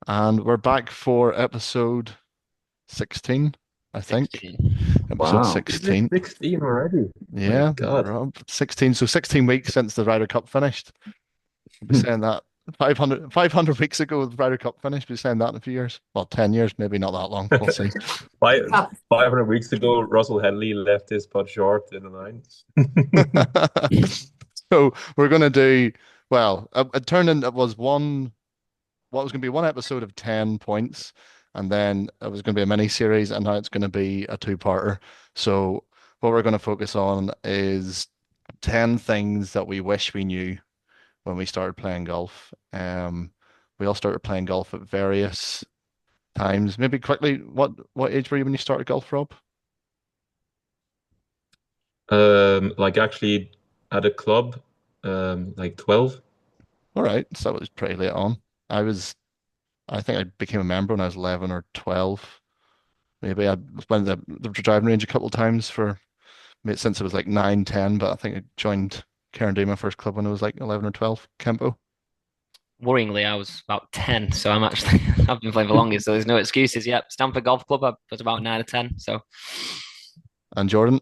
And we're back for episode 16, I think. 16. Episode Wow. Is this 16. 16 already? My Yeah, God. we're up 16. So 16 weeks since the Ryder Cup finished. We'll be saying that 500 weeks ago, the Ryder Cup finished. We'll be saying that in a few years. Well, 10 years, maybe not that long. We'll see. 500 weeks ago, Russell Henley left his putt short in the nines. So we're going to do, well, it turned into, it was what was going to be one episode of 10 points, and then it was going to be a mini series, and now it's going to be a two-parter. So what we're going to focus on is 10 things that we wish we knew when we started playing golf. We all started playing golf at various times. Maybe quickly, what age were you when you started golf, Rob? Like actually at a club, like 12. All right, so that was pretty late on. I was, I think I became a member when I was 11 or 12. Maybe I went to the driving range a couple of times for since I was like 9, 10. But I think I joined Karen Day, my first club, when I was like 11 or 12, Kempo. Worryingly, I was about 10, so I'm actually I've been playing for longest, so there's no excuses. Yep, Stamford Golf Club, I was about 9 or 10. So And Jordan.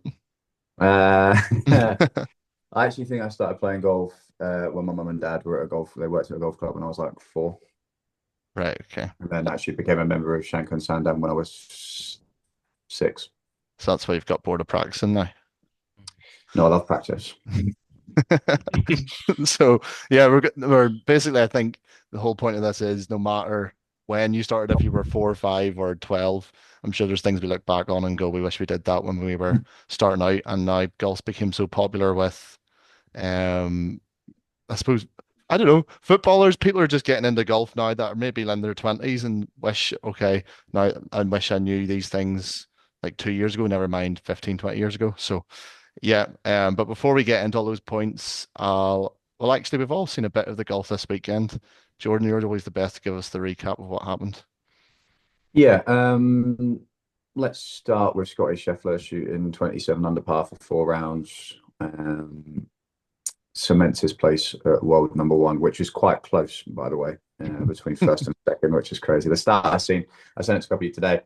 Uh, I actually think I started playing golf when my mum and dad were at a golf. They worked at a golf club when I was like 4, Right, okay. and then actually became a member of Shank and Sandam when I was 6. So that's why you've got bored of practicing now. No, I love practice. So yeah, we're basically, I think the whole point of this is no matter when you started, if you were 4 or 5 or 12, I'm sure there's things we look back on and go, we wish we did that when we were starting out. And now golf became so popular with um I suppose, I don't know, footballers, people are just getting into golf now that are maybe in their 20s and wish, okay, now I wish I knew these things like 2 years ago, never mind 15, 20 years ago. So yeah, but before we get into all those points, well, actually, we've all seen a bit of the golf this weekend. Jordan, you're always the best to give us the recap of what happened. Yeah, let's start with Scotty Scheffler shooting 27 under par for 4 rounds. Cements his place at world number one, which is quite close, by the way, between first and second, which is crazy. The stat I sent it to copy today.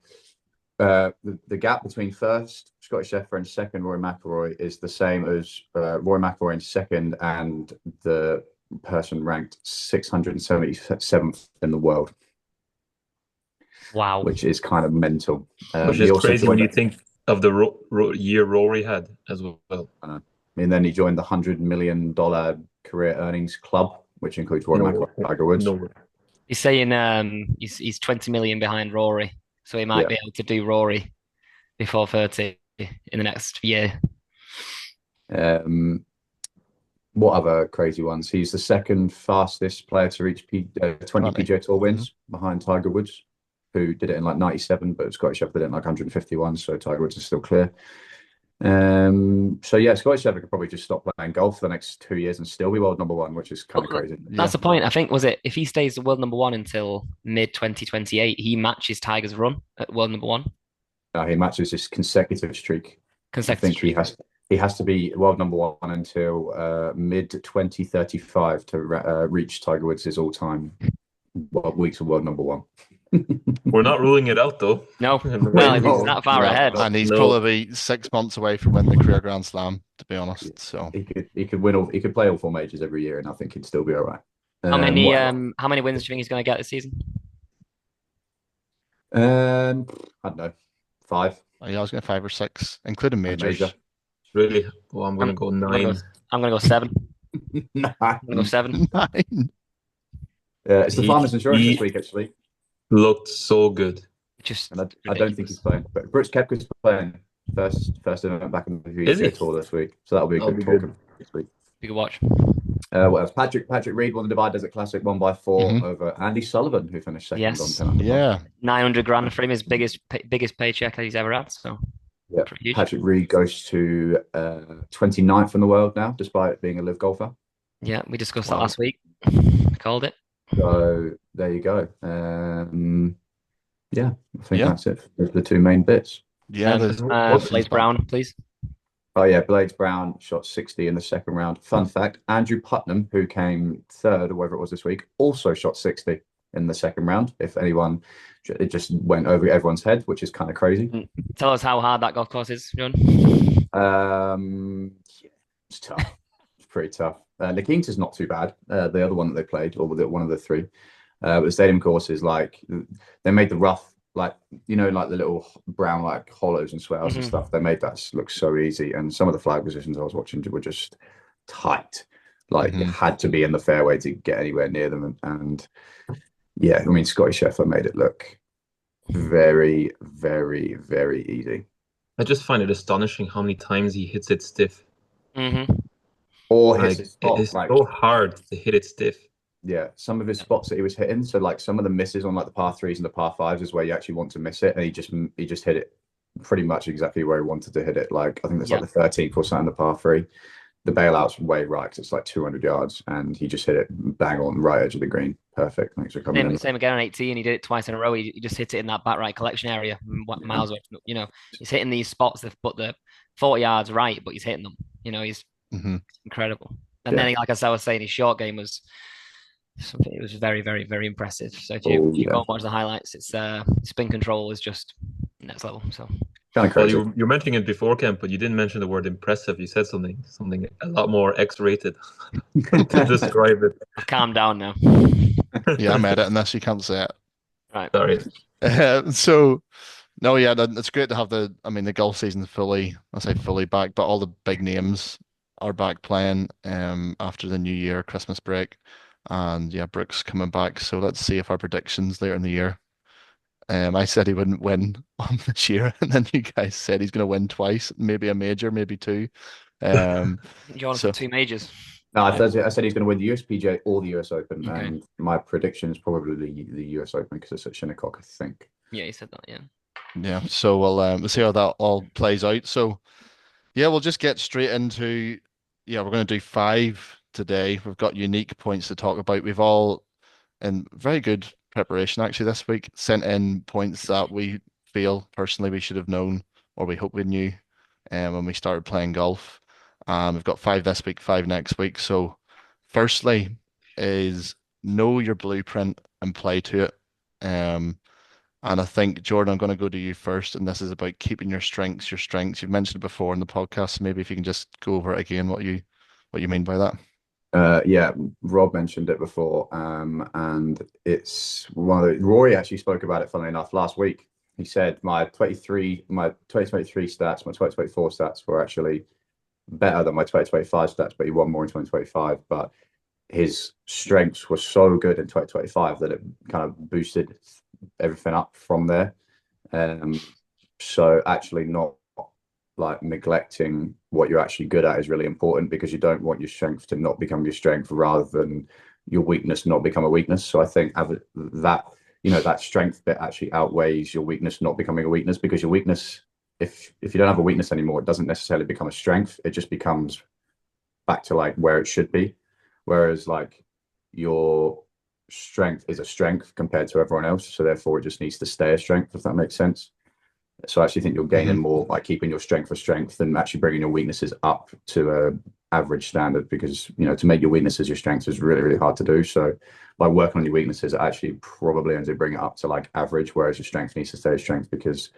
The gap between first Scottish Scheffler and second Rory McIlroy is the same as Rory McIlroy in second and the person ranked 677th in the world, wow. which is kind of mental. Which He is also crazy when joined. you think of the year Rory had as well. And then he joined the $100 million career earnings club, which includes Rory No, McIlroy and Tiger Woods. no. He's saying he's 20 million behind Rory, so he might Yeah. be able to do Rory before 30 in the next year. What other crazy ones? He's the second fastest player to reach 20 20. PGA Tour wins behind Tiger Woods, who did it in like 97, but Scotty Scheffler did it in like 151, so Tiger Woods is still clear. So yeah, Scotty Scheffler could probably just stop playing golf for the next 2 years and still be world number one, which is kind of crazy. That's the point. I think was it if he stays world number one until mid 2028, he matches Tiger's run at world number one. He matches his consecutive streak. I think Consecutive. he has to be world number one until mid 2035 to reach Tiger Woods' all-time weeks of world number one. We're not ruling it out though. No, well, if no, he's that far no, ahead. no. And he's No. probably 6 months away from winning the career Grand Slam, to be honest. So He could win all, he could play all 4 majors every year, and I think he'd still be all right. How many wins do you think he's going to get this season? I don't know, 5. yeah, I was going 5 or 6, including majors. Major. Really? Well, I'm gonna go 9. I'm going to go 7. Nah. I'm going to go 7. 9. It's the He- Farmers Insurance he- this week, actually, Looked so good. Just and I don't think he's playing. But Brooks Koepka's playing first event back in the Is he? PGA Tour this week, so that'll be a That'll good be talk good. this week. You can watch. What else? Patrick Reed won the Dubai Desert Classic, won by 4 Mhm. over Andy Sullivan, who finished second Yes. on 10 under par. Yeah. 900 grand for him, his biggest paycheck he's ever had. So Yeah. pretty huge. Patrick Reed goes to 29th in the world now, despite being a live golfer. Yeah, we discussed that Wow. last week. Called it. So there you go. Yeah, I think Yeah. that's it. Those are the two main bits. Yeah. Blaze Brown, please. Oh yeah, Blades Brown shot 60 in the second round. Fun fact: Andrew Putnam, who came third or whatever it was this week, also shot 60 in the second round. If anyone, it just went over everyone's head, which is kind of crazy. Tell us how hard that golf course is, John. Yeah, it's tough. It's pretty tough. La Quinta's not too bad. The other one that they played, or one of the three. But the stadium course is like they made the rough, like like the little brown like hollows and swales and stuff. They made that look so easy, and some of the flag positions I was watching were just tight. Like you had to be in the fairway to get anywhere near them, and yeah, I mean Scotty Scheffler made it look very, very, very easy. I just find it astonishing how many times he hits it stiff. Or his Like it spot, is like so hard to hit it stiff. yeah, some of his spots that he was hitting. So like some of the misses on like the par threes and the par fives is where you actually want to miss it, and he just hit it pretty much exactly where he wanted to hit it. Like I think that's like the 13th or something, the par three. The bailout's way right because it's like 200 yards, and he just hit it bang on right edge of the green. Perfect. Thanks for coming in. Same again on 18. He did it twice in a row. He just hit it in that back right collection area, miles away. He's hitting these spots that put the 40 yards right, but he's hitting them. He's incredible. And then, like I was saying, his short game was something. It was very, very, very impressive. So if you go and watch the highlights, it's spin control is just next level. So kind of crazy. Well, you're mentioning it before, Kemp, but you didn't mention the word impressive. You said something a lot more X-rated to describe it. I've calmed down now. Yeah, I'm editing this. You can't say it. Right. Sorry. So, no, yeah, it's great to have the golf season's fully back, but all the big names are back playing after the New Year, Christmas break. And yeah, Brooks coming back. So let's see if our predictions later in the year. I said he wouldn't win on this year, and then you guys said he's going to win twice, maybe a major, maybe two. You want so 2 majors? No, I said he's going to win the USPGA or the US Open, and my prediction is probably the US Open because it's at Shinnecock, I think. Yeah, you said that. Yeah. Yeah. So we'll see how that all plays out. So yeah, we'll just get straight into we're going to do 5 today. We've got unique points to talk about. We've all in very good preparation actually this week sent in points that we feel personally we should have known or we hope we knew when we started playing golf. We've got 5 this week, 5 next week. So firstly is know your blueprint and play to it. And I think, Jordan, I'm going to go to you first, and this is about keeping your strengths, your strengths. You've mentioned it before in the podcast, so maybe if you can just go over it again, what you mean by that. Yeah, Rob mentioned it before, and it's Rory actually spoke about it, funnily enough, last week. He said my 2023 stats, my 2024 stats were actually better than my 2025 stats, but he won more in 2025. But his strengths were so good in 2025 that it kind of boosted everything up from there. So actually not like neglecting what you're actually good at is really important because you don't want your strength to not become your strength rather than your weakness not become a weakness. So I think that that strength bit actually outweighs your weakness not becoming a weakness, because your weakness, if you don't have a weakness anymore, it doesn't necessarily become a strength. It just becomes back to like where it should be. Whereas like your strength is a strength compared to everyone else, so therefore it just needs to stay a strength, if that makes sense. So I actually think you're gaining more by keeping your strength for strength than actually bringing your weaknesses up to a average standard, because to make your weaknesses your strengths is really, really hard to do. So by working on your weaknesses, it actually probably ends up bringing it up to like average, whereas your strength needs to stay a strength because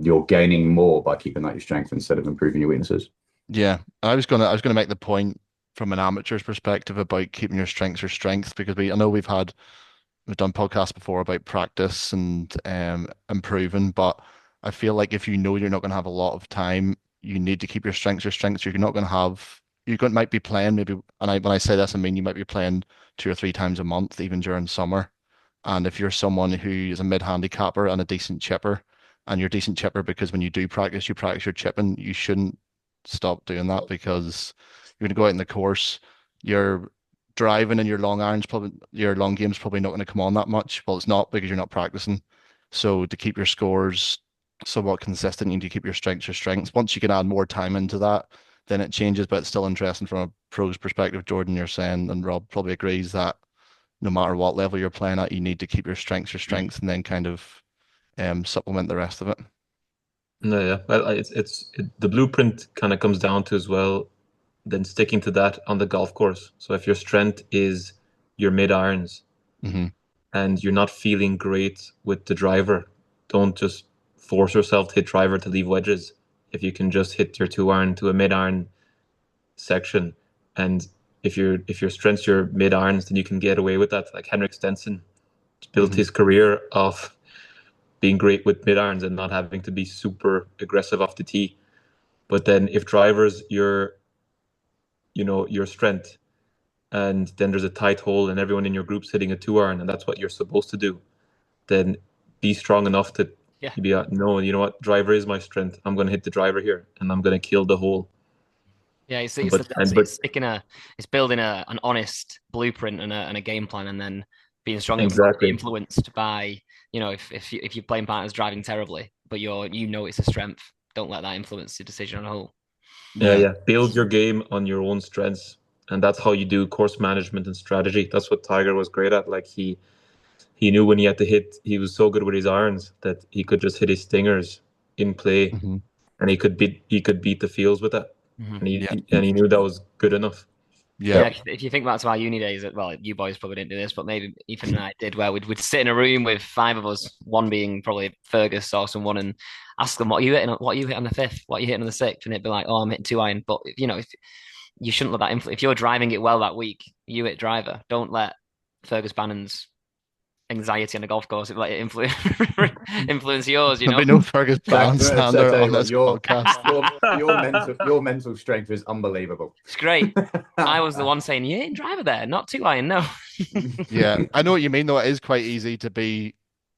you're gaining more by keeping that your strength instead of improving your weaknesses. Yeah, I was gonna make the point from an amateur's perspective about keeping your strengths your strengths, because I know we've done podcasts before about practice and improving, but I feel like if you know you're not going to have a lot of time, you need to keep your strengths your strengths. You're not going to have might be playing maybe, and when I say this, I mean you might be playing 2 or 3 times a month, even during summer. And if you're someone who is a mid-handicapper and a decent chipper, and you're a decent chipper because when you do practice, you practice your chipping, you shouldn't stop doing that, because you're going to go out in the course, your driving and your long irons your long game's probably not going to come on that much. Well, it's not, because you're not practicing. So to keep your scores somewhat consistent, you need to keep your strengths your strengths. Once you can add more time into that, then it changes, but it's still interesting from a pro's perspective. Jordan, you're saying, and Rob probably agrees, that no matter what level you're playing at, you need to keep your strengths, and then kind of supplement the rest of it. No, yeah. Well, the blueprint kind of comes down to as well, then sticking to that on the golf course. So if your strength is your mid irons, and you're not feeling great with the driver, don't just force yourself to hit driver to leave wedges. If you can just hit your 2-iron to a mid-iron section, and if your strength's your mid-irons, then you can get away with that. Like Henrik Stenson built his career off being great with mid-irons and not having to be super aggressive off the tee. But then if drivers your strength, and then there's a tight hole and everyone in your group's hitting a 2-iron, and that's what you're supposed to do, then be strong enough to be no, you know what, driver is my strength. I'm going to hit the driver here, and I'm going to kill the hole. Yeah, it's building an honest blueprint and a game plan, and then being strong enough not to be influenced by, if you're playing partners driving terribly, but it's a strength. Don't let that influence the decision on a hole. Yeah. Build your game on your own strengths, and that's how you do course management and strategy. That's what Tiger was great at. Like he knew when he had to hit. He was so good with his irons that he could just hit his stingers in play, and he could beat the fields with that. And he knew that was good enough. Yeah, if you think back to our uni days, well, you boys probably didn't do this, but maybe Ethan and I did, where we'd sit in a room with 5 of us, one being probably Fergus or someone, and ask them, what are you hitting on the 5th? What are you hitting on the 6th? And it'd be like, oh, I'm hitting 2-iron. But if you shouldn't let that influence. If you're driving it well that week, you hit driver. Don't let Fergus Bannon's anxiety on the golf course let it influence yours. There'll be no Fergus Brown slander on this podcast. Your mental strength is unbelievable. It's great. I was the one saying, you ain't driver there, not 2-iron, no. Yeah, I know what you mean, though. It is quite easy to be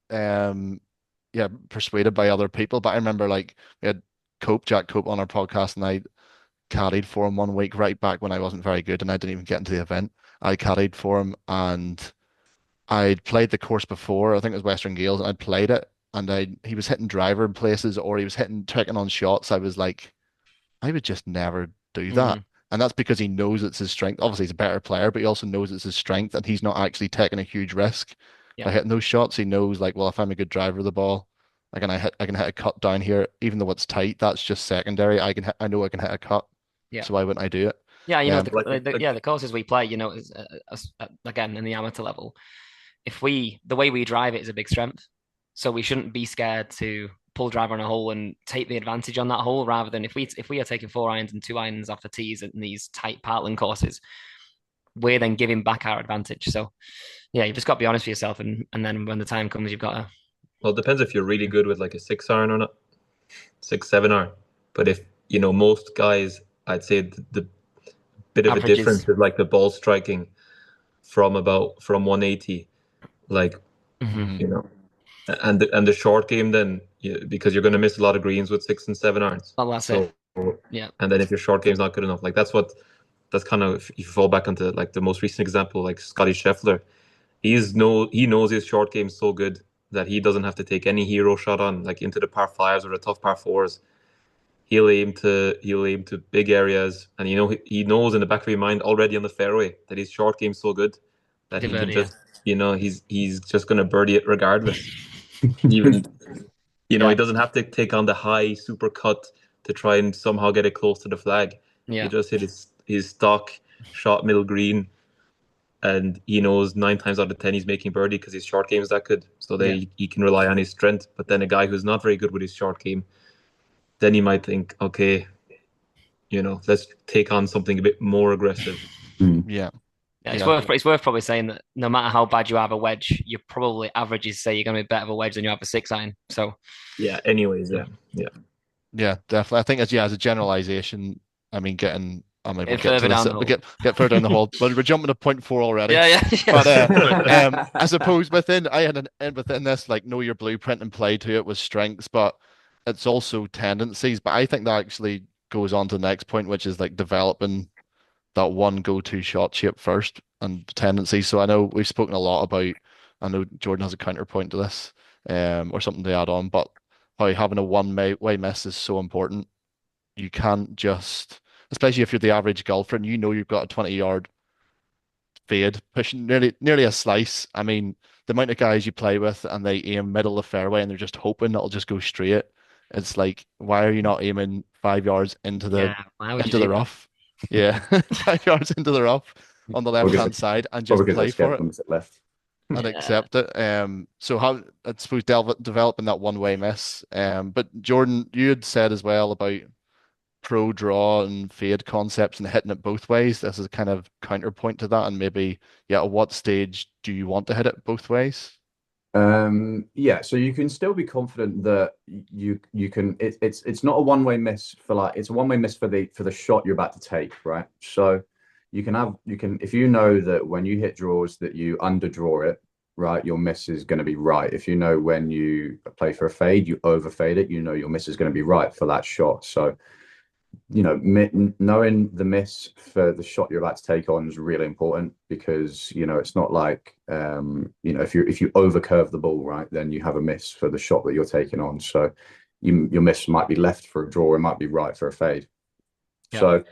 persuaded by other people. But I remember, like, we had Jack Cope on our podcast, and I caddied for him one week right back when I wasn't very good and I didn't even get into the event. I caddied for him, and I'd played the course before. I think it was Western Gales, and I'd played it, and he was hitting driver in places, or he was tricking on shots. I was like, I would just never do that. And that's because he knows it's his strength. Obviously, he's a better player, but he also knows it's his strength, and he's not actually taking a huge risk by hitting those shots. He knows, like, well, if I'm a good driver of the ball, I can hit a cut down here, even though it's tight. That's just secondary. I know I can hit a cut. Yeah. So why wouldn't I do it? Yeah, the courses we play, again, in the amateur level, the way we drive it is a big strength. So we shouldn't be scared to pull driver on a hole and take the advantage on that hole, rather than if we are taking 4-irons and 2-irons off the tees in these tight Partland courses, we're then giving back our advantage. So yeah, you've just got to be honest with yourself, and then when the time comes, you've got to. Well, it depends if you're really good with like a 6-iron or not, 6-7-iron. But if most guys, I'd say the bit of Averages. a difference is like the ball striking from 180, like and the short game then, because you're going to miss a lot of greens with 6 and 7-irons. Well, that's it. Yeah. And then if your short game's not good enough, like that's kind of, if you fall back onto like the most recent example, like Scotty Scheffler, he knows his short game so good that he doesn't have to take any hero shot on, like into the par 5s or the tough par 4s. He'll aim to big areas, and he knows in the back of his mind already on the fairway that his short game's so good that he can just he's just going to birdie it regardless. Even he doesn't have to take on the high super cut to try and somehow get it close to the flag. He just hit his stock shot middle green, and he knows 9 times out of 10 he's making birdie because his short game is that good. So he can rely on his strength. But then a guy who's not very good with his short game, then he might think, okay, let's take on something a bit more aggressive. Yeah. It's worth probably saying that no matter how bad you have a wedge, your probably averages say you're going to be better of a wedge than you have a 6-iron. So yeah. Anyways, yeah, definitely. I think as a generalization, I mean, we'll get further down the hole. Get further down the hole. But we're jumping to point 4 already. Yeah. But I suppose within this, like, know your blueprint and play to it with strengths, but it's also tendencies. But I think that actually goes on to the next point, which is like developing that one go-to shot shape first and tendencies. So I know we've spoken a lot about, I know Jordan has a counterpoint to this, or something to add on, but how having a one-way miss is so important. You can't just, especially if you're the average golfer and you've got a 20-yard fade pushing nearly a slice. I mean, the amount of guys you play with and they aim middle of the fairway and they're just hoping it'll just go straight. It's like, why are you not aiming 5 yards into the rough? Yeah, 5 yards into the rough on the left-hand side and just play for it. Left. and Yeah. accept it. So how I suppose developing that one-way miss. But Jordan, you had said as well about pro draw and fade concepts and hitting it both ways. This is kind of counterpoint to that, and maybe yeah, at what stage do you want to hit it both ways? Yeah, so you can still be confident that you can it's not a one-way miss for like it's a one-way miss for the shot you're about to take, right? So you can if you know that when you hit draws that you underdraw it, right, your miss is going to be right. If you know when you play for a fade, you overfade it, you know your miss is going to be right for that shot. So knowing the miss for the shot you're about to take on is really important because it's not like if you overcurve the ball, right, then you have a miss for the shot that you're taking on. So your miss might be left for a draw, it might be right for a fade. Yeah. So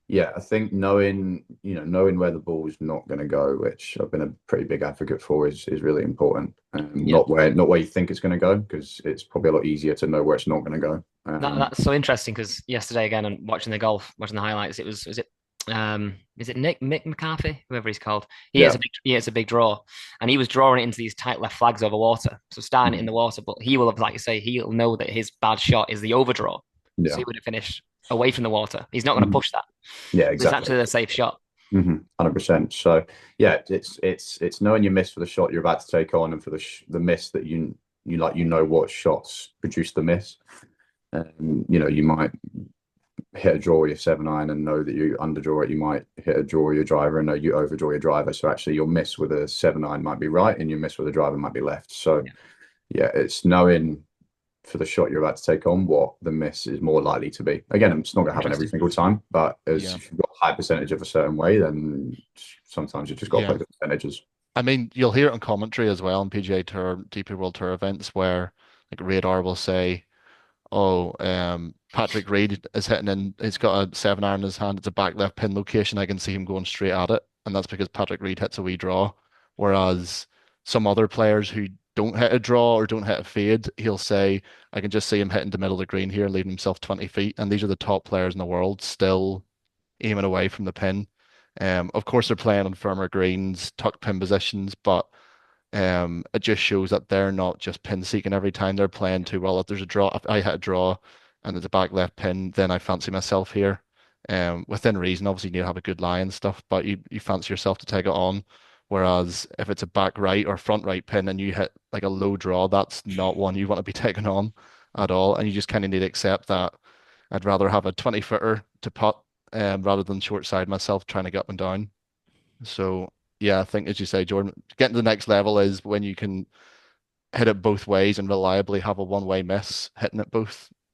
yeah, I think knowing where the ball is not going to go, which I've been a pretty big advocate for, is really important. Yeah. Not where you think it's going to go, because it's probably a lot easier to know where it's not going to go. That's so interesting because yesterday again, and watching the highlights, was it is it Mick McCarthy, whoever he's called? Yeah. He is a big draw, and he was drawing it into these tight left flags over water. So starting it in the water, but he will have, like you say, he'll know that his bad shot is the overdraw. So Yeah. he would have finished away from the water. He's not going to push that. Yeah, So it's exactly. actually a safe shot. 100%. So yeah, it's knowing your miss for the shot you're about to take on, and for the miss that you know what shots produce the miss. You might hit a draw your 7-iron and know that you underdraw it. You might hit a draw your driver and know you overdraw your driver. So actually your miss with a 7-iron might be right and your miss with a driver might be left. So yeah, it's knowing for the shot you're about to take on what the miss is more likely to be. Again, it's not going to happen every single time, but if you've got a high percentage of a certain way, then sometimes you just got to play the percentages. I mean, you'll hear it on commentary as well on PGA Tour, DP World Tour events where like Radar will say, "Oh, Patrick Reed is hitting in. He's got a 7-iron in his hand. It's a back left pin location. I can see him going straight at it, and that's because Patrick Reed hits a wee draw. Whereas some other players who don't hit a draw or don't hit a fade, he'll say, I can just see him hitting the middle of the green here, leaving himself 20 feet. And these are the top players in the world, still aiming away from the pin. Of course, they're playing on firmer greens, tuck pin positions, but it just shows that they're not just pin seeking every time they're playing too well. If there's a draw, if I hit a draw and there's a back left pin, then I fancy myself here. Within reason, obviously you need to have a good lie and stuff, but you fancy yourself to take it on. Whereas if it's a back right or front right pin and you hit like a low draw, that's not one you want to be taking on at all. And you just kind of need to accept that I'd rather have a 20-footer to putt rather than short side myself trying to get up and down. So yeah, I think as you say, Jordan, getting to the next level is when you can hit it both ways and reliably have a one-way miss, hitting it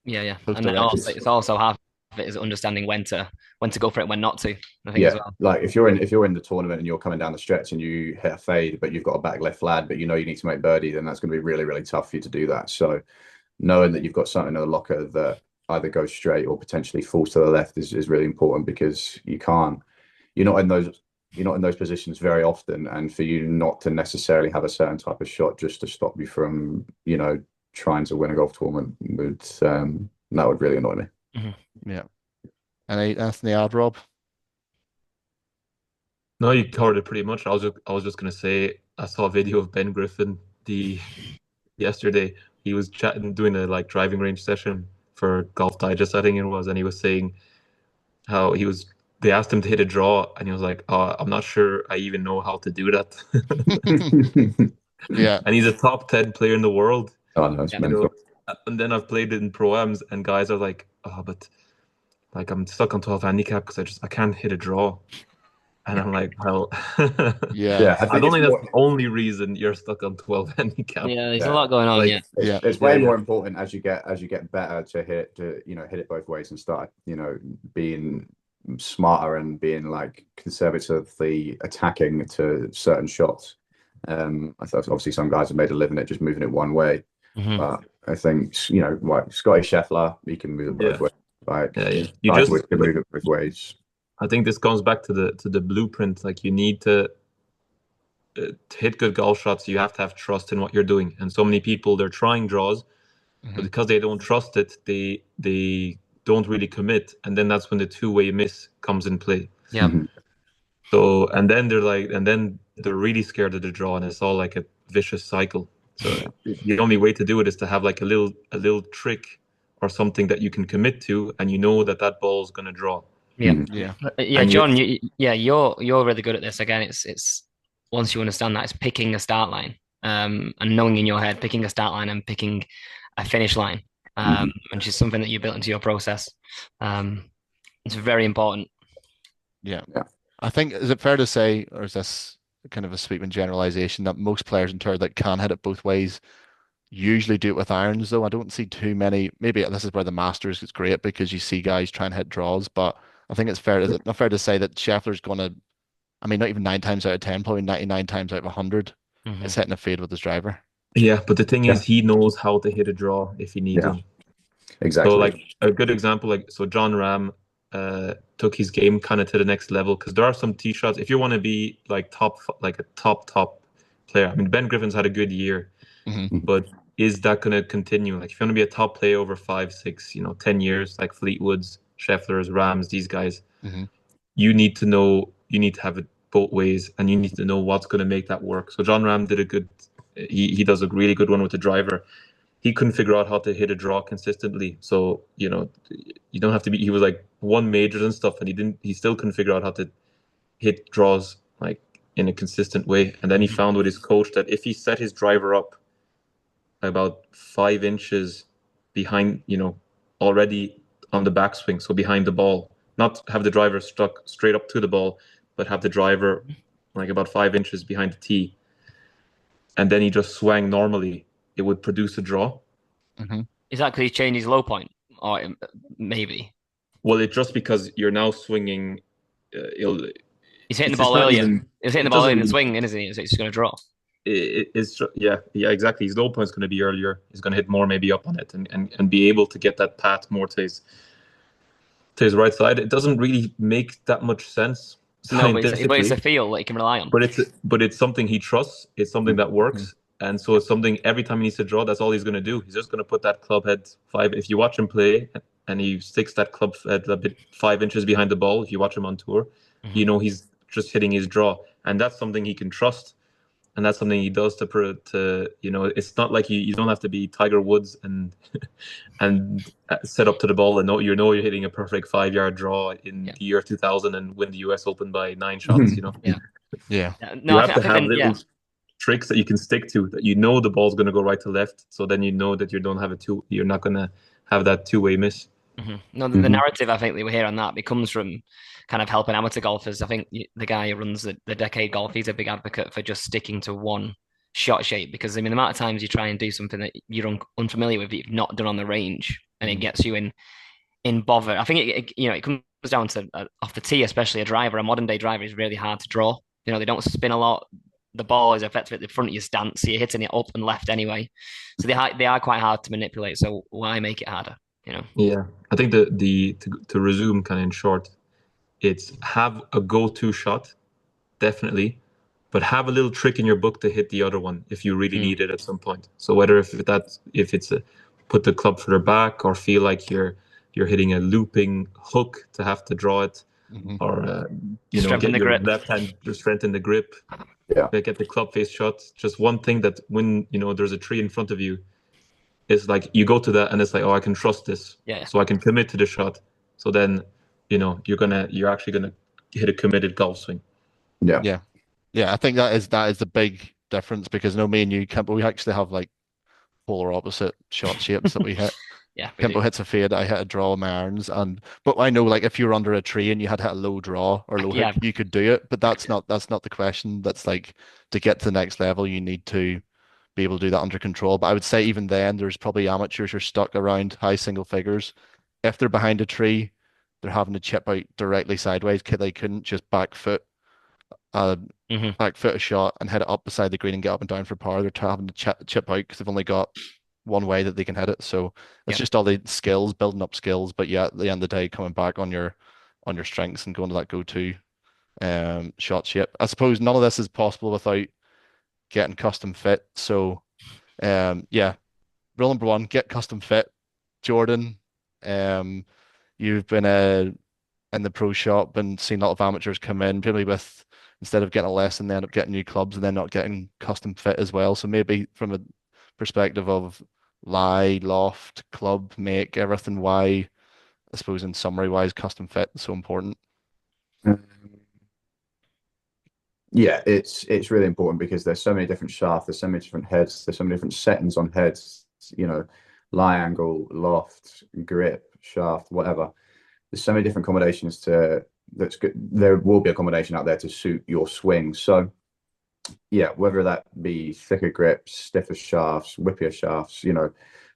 Yeah. both And then also directions. it's also half of it is understanding when to go for it, when not to. I think as well. Like if you're in the tournament and you're coming down the stretch and you hit a fade, but you've got a back left lad, but you need to make birdie, then that's going to be really, really tough for you to do that. So knowing that you've got something in the locker that either goes straight or potentially falls to the left is really important, because you're not in those positions very often, and for you not to necessarily have a certain type of shot just to stop you from trying to win a golf tournament that would really annoy me. Yeah. Anything to add, Rob? No, you covered it pretty much. I was just gonna say I saw a video of Ben Griffin yesterday. He was doing a like driving range session for Golf Digest, I think it was, and he was saying how they asked him to hit a draw and he was like, "Oh, I'm not sure I even know how to do that." Yeah. And he's a top 10 player in the world. Oh no, it's mental. And then I've played it in pro-ams and guys are like, "Oh, but like I'm stuck on 12 handicap because I can't hit a draw." And I'm like, well, Yeah. I don't think that's the only reason you're stuck on 12 handicap. Yeah, there's a lot going on. Like, it's way more important as you get better to hit it both ways and start being smarter and being like conservatively attacking to certain shots. I thought obviously some guys have made a living at just moving it one way, but I think like Scotty Scheffler, he can move it both ways. Like you just can move it both ways. I think this comes back to the blueprint. Like you need to hit good golf shots. You have to have trust in what you're doing. And so many people, they're trying draws, but because they don't trust it, they don't really commit. And then that's when the two-way miss comes in play. Yeah. So and then they're like, and then they're really scared of the draw, and it's all like a vicious cycle. So the only way to do it is to have like a little trick or something that you can commit to, and you know that that ball is going to draw. Yeah. Yeah. Yeah, And John, you're really good at this. Again, it's once you understand that, it's picking a start line, and knowing in your head, picking a start line and picking a finish line, which is something that you built into your process. Um, it's very important. Yeah. Yeah. I think, is it fair to say, or is this kind of a sweeping generalization, that most players in tour that can hit it both ways usually do it with irons, though? I don't see too many. Maybe this is where the Masters is great because you see guys try and hit draws, but I think it's fair. Is it not fair to say that Scheffler's going to, I mean, not even 9 times out of 10, probably 99 times out of 100, Hmm. is hitting a fade with his driver. yeah, but the thing Yeah. is, he knows how to hit a draw if he needs Yeah. one. So Exactly. like a good example, like so John Ram took his game kind of to the next level because there are some tee shots. If you want to be like like a top player, I mean Ben Griffin's had a good year, Hmm. but is that going to continue? Like if you want to be a top player over 5, 6, 10 years, like Fleetwoods, Schefflers, Rams, these guys, Hmm. you need to have it both ways, and you need to know what's going to make that work. So John Ram did a good. He does a really good one with the driver. He couldn't figure out how to hit a draw consistently. So, you don't have to be, he was like won majors and stuff, and he still couldn't figure out how to hit draws like in a consistent way. And then he found with his coach that if he set his driver up about 5 inches behind, already on the backswing, so behind the ball, not have the driver stuck straight up to the ball, but have the driver like about 5 inches behind the tee, and then he just swung normally, it would produce a draw. Hmm. Is that because he's changed his low point, or maybe Well, it's just because you're now swinging. he's hitting the It's ball not earlier? even. He's hitting the It ball doesn't earlier in the really. swing, isn't he? So he's going to draw. Yeah, exactly. His low point's going to be earlier. He's going to hit more, maybe up on it, and be able to get that path more to his right side. It doesn't really make that much sense No, but it's a scientifically, feel that he can rely on. but it's something he trusts. It's something that works, and so it's something every time he needs to draw, that's all he's going to do. He's just going to put that club head five. If you watch him play, and he sticks that club head a bit 5 inches behind the ball, if you watch him on tour, he's just hitting his draw, and that's something he can trust. And that's something he does it's not like you don't have to be Tiger Woods and and set up to the ball and you're hitting a perfect 5 yard draw in Yeah. the year 2000 and win the US Open by 9 shots. Yeah. Yeah. No, You I have think, to I think have then, little yeah, tricks that you can stick to, that the ball's going to go right to left, so then you know that you're not going to have that two-way miss. No, the narrative I think that we hear on that becomes from kind of helping amateur golfers. I think the guy who runs the Decade Golf, he's a big advocate for just sticking to one shot shape because I mean the amount of times you try and do something that you're unfamiliar with, that you've not done on the range, and it gets you in bother. I think it comes down to off the tee, especially a driver. A modern day driver is really hard to draw. They don't spin a lot. The ball is effectively at the front of your stance, so you're hitting it up and left anyway. So they are quite hard to manipulate. So why make it harder? Yeah, I think to resume kind of in short, it's have a go-to shot, definitely, but have a little trick in your book to hit the other one if you really need it at some point. So whether if it's a put the club further back, or feel like you're hitting a looping hook to have to draw it, Hmm. or Strengthen get the your grip. left hand to strengthen the grip, Yeah. get the club face shot. Just one thing that when there's a tree in front of you, is like you go to that and it's like, oh, I can trust this, Yeah. so I can commit to the shot. So then you're actually gonna hit a committed golf swing. Yeah. Yeah. Yeah. I think that is the big difference because no, me and you, Campbell, we actually have like polar opposite shot shapes that we hit. Yeah, we do. Campbell hits a fade, I hit a draw with my irons, but I know like if you're under a tree and you had hit a low draw or low Yeah. hook, you could do it. But that's not the question. That's like to get to the next level, you need to be able to do that under control. But I would say even then, there's probably amateurs who are stuck around high single figures. If they're behind a tree, they're having to chip out directly sideways. They couldn't just uh, Hmm. back foot a shot and hit it up beside the green and get up and down for par. They're having to chip out because they've only got one way that they can hit it. So it's Yeah. just all the skills, building up skills. But yeah, at the end of the day, coming back on your strengths and going to that go-to shot shape. I suppose none of this is possible without getting custom fit. So yeah, rule number one, get custom fit. Jordan, you've been in the pro shop and seen a lot of amateurs come in, probably with instead of getting a lesson, they end up getting new clubs and then not getting custom fit as well. So maybe from a perspective of lie, loft, club, make, everything, why, I suppose in summary, why is custom fit so important? Yeah, it's really important because there's so many different shafts, there's so many different heads, there's so many different settings on heads, lie angle, loft, grip, shaft, whatever. There's so many different combinations to that's good. There will be accommodation out there to suit your swing. So yeah, whether that be thicker grips, stiffer shafts, whippier shafts,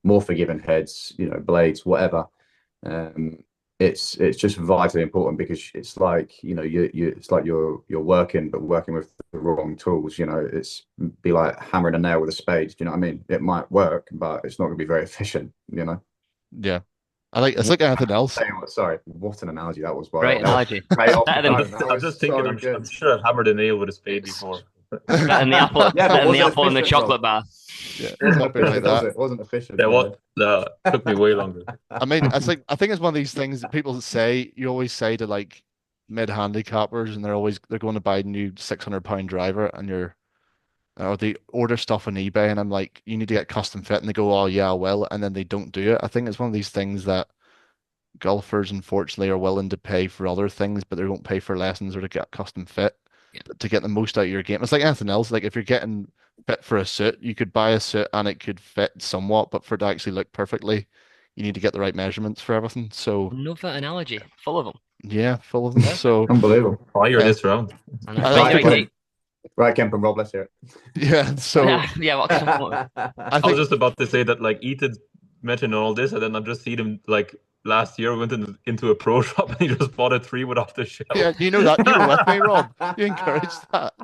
more forgiving heads, blades, whatever. Um, it's just vitally important because it's like it's like you're working but working with the wrong tools. It's be like hammering a nail with a spade. Do you know what I mean? It might work, but it's not going to be very efficient. Yeah. It's like anything else. Sorry, what an analogy that was, by the Great way. That was analogy. way off Better the than dome. That I'm was just thinking. so I'm good. sure I've hammered a nail with a spade before. better than the apple. Yeah, Better but than was the it apple and the efficient, Rob? chocolate bar. Yeah, Wasn't something like efficient, was that. it? Wasn't efficient. Yeah, what? Took me way longer. I mean, I think it's one of these things that people say, you always say to like mid handicappers, and they're going to buy a new £600 driver, and or they order stuff on eBay, and I'm like, you need to get custom fit, and they go, oh yeah, I will, and then they don't do it. I think it's one of these things that golfers unfortunately are willing to pay for other things, but they won't pay for lessons or to get custom fit Yeah. to get the most out of your game. It's like anything else. Like if you're getting fit for a suit, you could buy a suit and it could fit somewhat, but for it to actually look perfectly, you need to get the right measurements for everything. So Another analogy, full of them. yeah, full of them. So Unbelievable. Fire uh, this round. And I thank you, think Ricky. Right, Kemp and Rob, let's hear yeah. So Yeah, what can I I was think just about to say that like Ethan mentioned all this, and then I've just seen him like last year went into a pro shop and he just bought a 3-wood off the shelf. yeah, you know that you were with me, Rob. You encouraged it. that.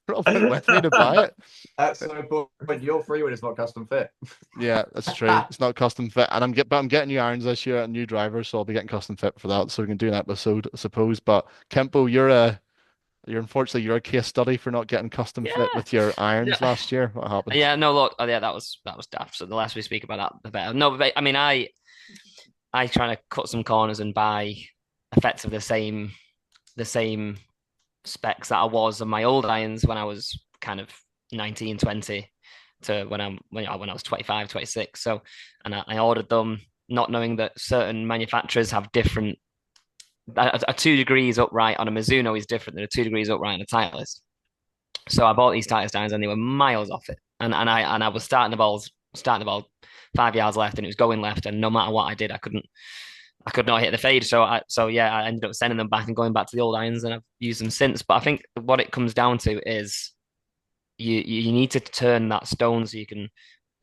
Rob went with me to buy it. That's so important. Your free one is not custom fit. Yeah, that's true. It's not custom fit, and but I'm getting new irons this year and new drivers, so I'll be getting custom fit for that. So we can do an episode, I suppose. But Kempo, you're unfortunately you're a case study for not getting custom Yeah. fit with your irons Yeah. last year. What happened? Yeah, no, look, yeah, that was daft. So the less we speak about that, the better. No, but I mean, I try to cut some corners and buy effectively the same specs that I was on my old irons when I was kind of 19, 20 to when I was 25, 26. So, and I ordered them not knowing that certain manufacturers have different. A 2 degrees upright on a Mizuno is different than a 2 degrees upright on a Titleist. So I bought these Titleist irons and they were miles off it. And I was starting the ball 5 yards left and it was going left. And no matter what I did, I could not hit the fade. So yeah, I ended up sending them back and going back to the old irons and I've used them since. But I think what it comes down to is you need to turn that stone so you can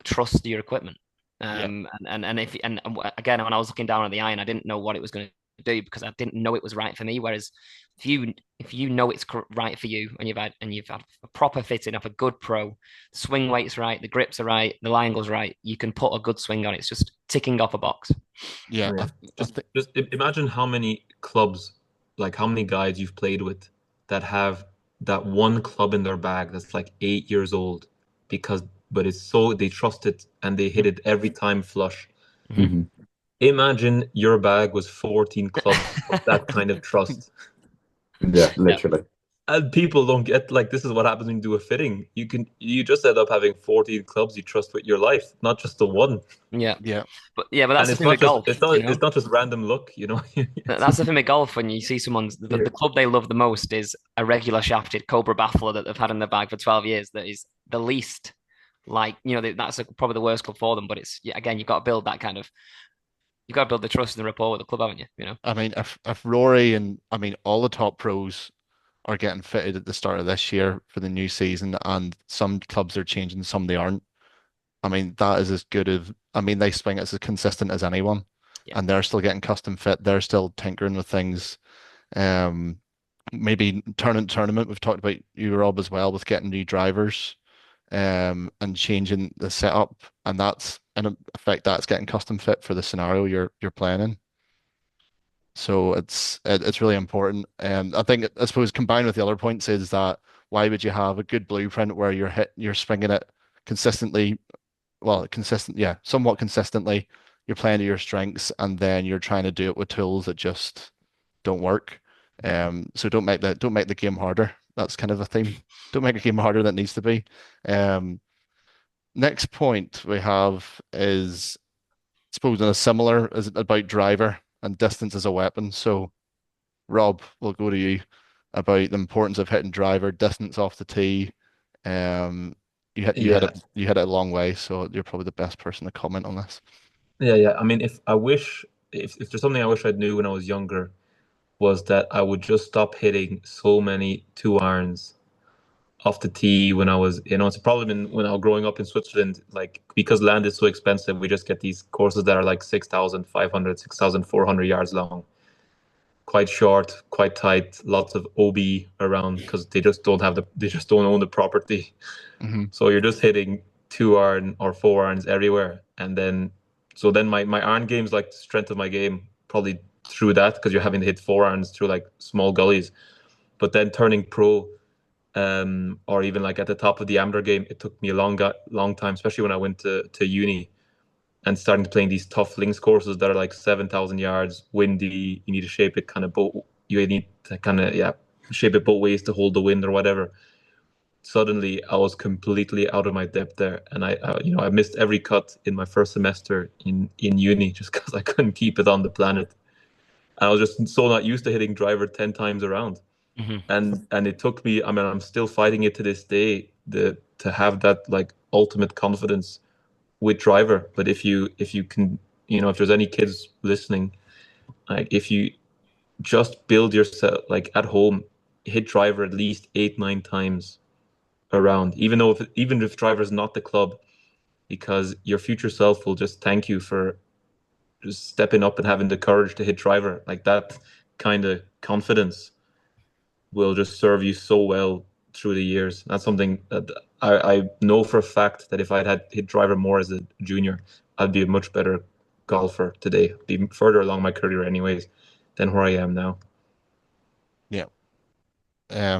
trust your equipment. And again, when I was looking down at the iron, I didn't know what it was going to do because I didn't know it was right for me. Whereas if you know it's right for you and you've had a proper fitting of a good pro, the swing weight's right, the grips are right, the lie angle's right, you can put a good swing on it. It's just ticking off a box. Yeah, Just imagine how many clubs, like how many guys you've played with that have that one club in their bag that's like 8 years old but it's so they trust it and they hit it every time flush. Mm-hmm. Imagine your bag was 14 clubs of that kind of trust. Yeah, literally. And people don't get like this is what happens when you do a fitting. You just end up having 14 clubs you trust with your life, not just the one. Yeah. But that's the it's thing with golf. it's not just random luck, That's the thing with golf when you see someone's the club they love the most is a regular shafted Cobra baffler that they've had in their bag for 12 years. That is the least that's probably the worst club for them. But it's again, you've got to build that kind of. You've got to build the trust and the rapport with the club, haven't you? I mean, if Rory and I mean all the top pros are getting fitted at the start of this year for the new season, and some clubs are changing, some they aren't. I mean, that is as good as they swing as consistent as anyone, and they're still getting custom fit. They're still tinkering with things. Maybe tournament. We've talked about you, Rob, as well with getting new drivers, and changing the setup, and that's in effect that's getting custom fit for the scenario you're playing in. So it's really important. I suppose combined with the other points is that why would you have a good blueprint where you're swinging it consistently, somewhat consistently. You're playing to your strengths, and then you're trying to do it with tools that just don't work. So don't make the game harder. That's kind of a theme. Don't make a game harder than it needs to be. Next point we have is, I suppose, in a similar, is about driver and distance as a weapon. So, Rob, we'll go to you about the importance of hitting driver, distance off the tee. Yeah, You hit it a long way, so you're probably the best person to comment on this. yeah. I mean, if there's something I wish I knew when I was younger, was that I would just stop hitting so many 2 irons off the tee when I was, it's a problem when I was growing up in Switzerland, like because land is so expensive, we just get these courses that are like 6,500, 6,400 yards long, quite short, quite tight, lots of OB around because they just don't own the property. Hmm. So you're just hitting 2 iron or 4 irons everywhere. And then my iron game's like the strength of my game, probably through that, because you're having to hit 4 irons through like small gullies. But then turning pro, or even like at the top of the amateur game, it took me a long time, especially when I went to uni and starting to playing these tough links courses that are like 7,000 yards, windy. You need to shape it kind of both. You need to kind of shape it both ways to hold the wind or whatever. Suddenly, I was completely out of my depth there, and I missed every cut in my first semester in uni just because I couldn't keep it on the planet. I was just so not used to hitting driver 10 times around, Hmm. and it took me. I mean, I'm still fighting it to this day. To have that like ultimate confidence with driver. But if you can, if there's any kids listening, like if you just build yourself like at home, hit driver at least 8 9 times around, even if driver's not the club, because your future self will just thank you for just stepping up and having the courage to hit driver. Like that kind of confidence will just serve you so well through the years. That's something that I know for a fact that if I'd had hit driver more as a junior, I'd be a much better golfer today. Be further along my career anyways than where I am now. Yeah.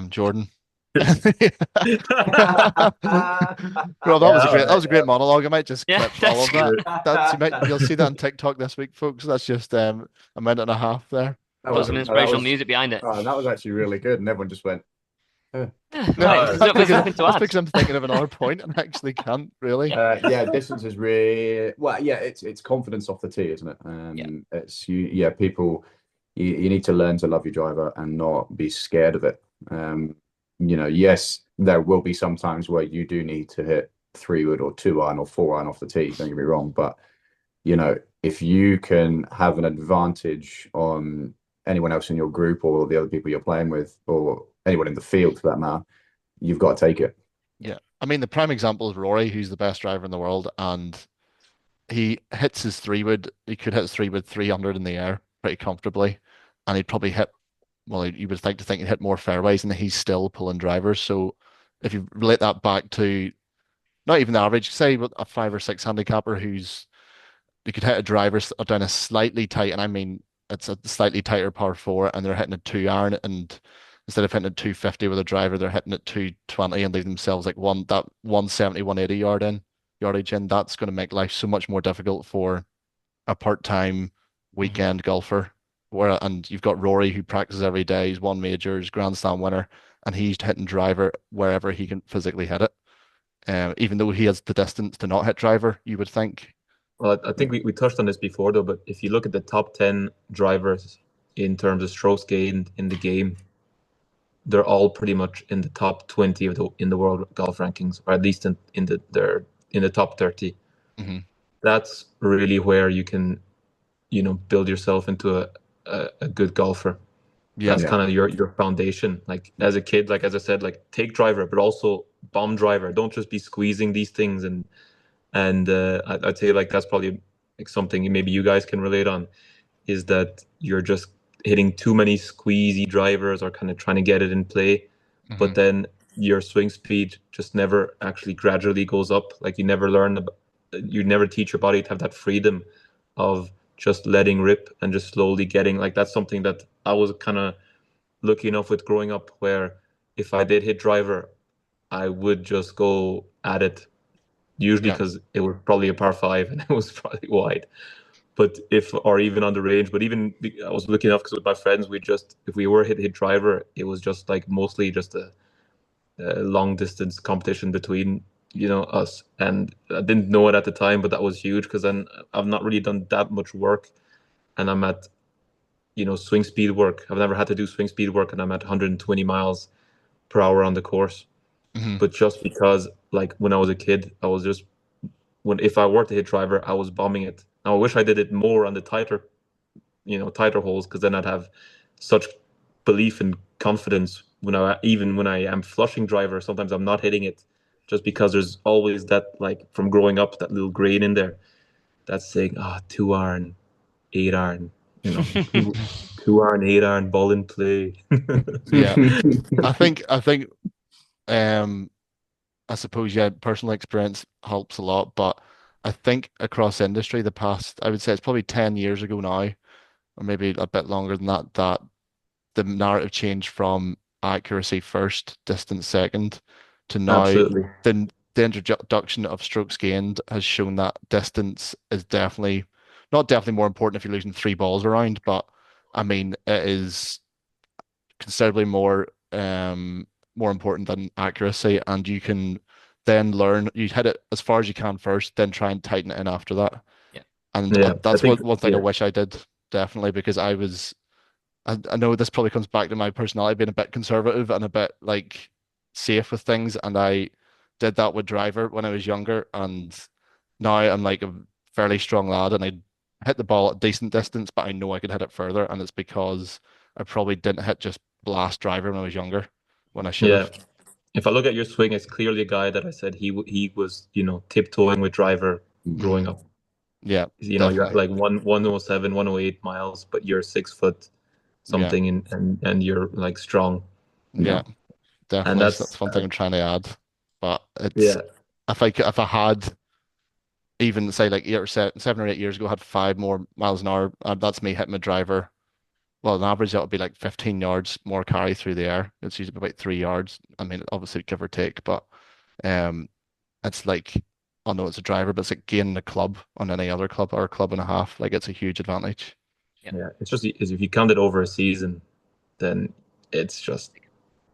Jordan. Well, Yeah, that Right, was a great monologue. I might just Yeah, clip all of that. yeah. You'll see that on TikTok this week, folks. That's just a minute and a half there. That put was some But no, that inspirational was music behind it. that was actually really good, and everyone just went. Yeah, no, right. No. There's nothing to that's add. because I'm thinking of another point and I actually can't really. Yeah, distance is really well. Yeah, it's confidence off the tee, isn't it? Yeah. It's you. Yeah, people. You need to learn to love your driver and not be scared of it. Yes, there will be some times where you do need to hit 3 wood or 2 iron or 4 iron off the tee. Don't get me wrong, but if you can have an advantage on anyone else in your group or the other people you're playing with or anyone in the field for that matter, you've got to take it. Yeah. I mean, the prime example is Rory, who's the best driver in the world, and he hits his 3 wood. He could hit his 3 wood 300 in the air pretty comfortably, and he'd probably hit. Well, you would think he'd hit more fairways, and he's still pulling drivers. So, if you relate that back to not even the average, say a 5 or 6 handicapper who's you could hit a driver down a slightly tight, and I mean it's a slightly tighter par four, and they're hitting a 2 iron, and instead of hitting a 250 with a driver, they're hitting it 220 and leave themselves like 170, 180 yardage in. That's going to make life so much more difficult for a part-time Mhm. weekend golfer. And you've got Rory who practices every day. He's won majors, Grand Slam winner, and he's hitting driver wherever he can physically hit it. Even though he has the distance to not hit driver, you would think. Well, I think we touched on this before though, but if you look at the top 10 drivers in terms of strokes gained in the game, they're all pretty much in the top 20 in the world golf rankings, or at least they're in the top 30. Hmm. That's really where you can, build yourself into a good golfer. Yeah, That's kind of your foundation. Like as a kid, like as I said, like take driver, but also bomb driver. Don't just be squeezing these things. And I'd say like that's probably like something maybe you guys can relate on, is that you're just hitting too many squeezy drivers or kind of trying to get it in play, hmm but then your swing speed just never actually gradually goes up. Like you never teach your body to have that freedom of just letting rip and just slowly getting like that's something that I was kind of lucky enough with growing up, where if I did hit driver, I would just go at it, usually yeah, because it was probably a par five and it was probably wide. But or even on the range, but I was looking enough because with my friends, if we were hit driver, it was just like mostly just long distance competition between us, and I didn't know it at the time, but that was huge because then I've not really done that much work, and I'm at swing speed work. I've never had to do swing speed work, and I'm at 120 miles per hour on the course. Hmm. But just because, like, when I was a kid, I was just when if I were to hit driver, I was bombing it. Now I wish I did it more on the tighter holes, because then I'd have such belief and confidence when I am flushing driver. Sometimes I'm not hitting it, just because there's always that, like, from growing up, that little grain in there that's saying, 2 iron, 8 iron, two iron, 8 iron, ball in play. Yeah. I think um I suppose, yeah, personal experience helps a lot, but I think across industry the past, I would say it's probably 10 years ago now, or maybe a bit longer than that, that the narrative changed from accuracy first, distance second, to now Absolutely. the introduction of strokes gained has shown that distance is definitely not definitely more important if you're losing three balls around, but I mean it is considerably more important than accuracy, and you can then learn you hit it as far as you can first, then try and tighten it in after that. Yeah. And Yeah, I that's think. one thing I Yeah, wish I did definitely, because I know this probably comes back to my personality being a bit conservative and a bit like safe with things, and I did that with driver when I was younger, and now I'm like a fairly strong lad, and I hit the ball at decent distance, but I know I could hit it further, and it's because I probably didn't hit just blast driver when I was younger, when I should yeah. have. If I look at your swing, it's clearly a guy that I said he was tiptoeing with driver growing Hmm. up. Yeah, You're at definitely. like 107, 108 miles, but you're 6 foot Yeah, something, and you're like strong, yeah, and definitely. So that's that's one thing I'm trying to add. But it's yeah, if I had even say like 7 or 8 years ago had 5 more miles an hour, that's me hitting my driver. Well, on average, that would be like 15 yards more carry through the air. It's usually about 3 yards. I mean, obviously give or take, but um, it's like, I know it's a driver, but it's like gaining a club on any other club or a club and a half. Like it's a huge advantage. Yeah. yeah. It's just if you count it over a season, then it's just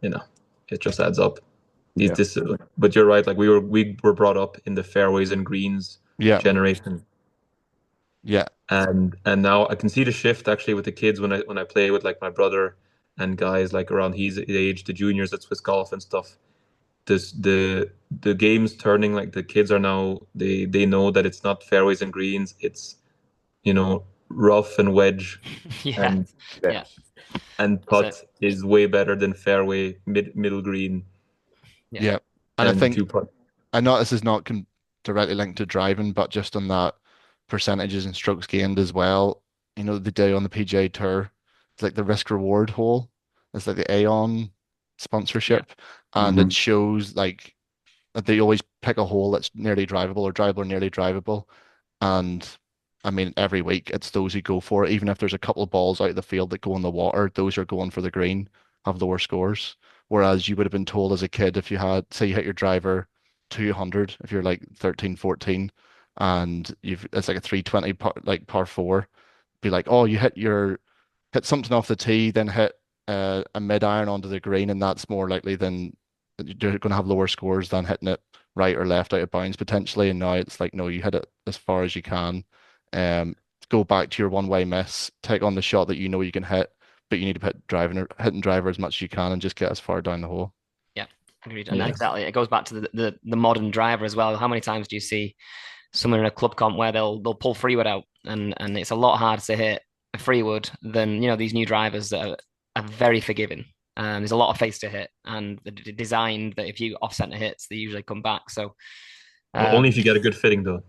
you know it just adds up. These Yeah. this, but you're right. Like we were brought up in the fairways and greens Yeah, generation, yeah, and now I can see the shift actually with the kids when I play with like my brother and guys like around his age, the juniors at Swiss Golf and stuff. This the game's turning. Like the kids are now they know that it's not fairways and greens. It's rough and wedge, Yeah. and Yeah. Yeah. That's it. putt is way better than fairway, middle green, Yeah. yeah. And I and think two putt. I know this is not directly linked to driving, but just on that percentages and strokes gained as well. They do on the PGA Tour, it's like the risk reward hole. It's like the Aon Yeah. sponsorship, and it Hmm. shows like that they always pick a hole that's nearly drivable or drivable or nearly drivable. And I mean, every week it's those who go for it. Even if there's a couple of balls out of the field that go in the water, those are going for the green, have lower scores. Whereas you would have been told as a kid, if you had, say, you hit your driver 200, if you're like 13, 14, and it's like a 320 like par four, be like, oh, you hit something off the tee, then hit a mid iron onto the green, and that's more likely than you're going to have lower scores than hitting it right or left out of bounds potentially. And now it's like, no, you hit it as far as you can. Um, Go back to your one-way miss, take on the shot that you know you can hit, but you need to hitting driver as much as you can and just get as far down the hole. Yeah. Agreed. And then Yeah, exactly, it goes back to the modern driver as well. How many times do you see someone in a club comp where they'll pull free wood out, and it's a lot harder to hit a free wood than these new drivers that are very forgiving. There's a lot of face to hit, and they're designed that if you off center hits, they usually come back. So only um, if you get a good fitting though.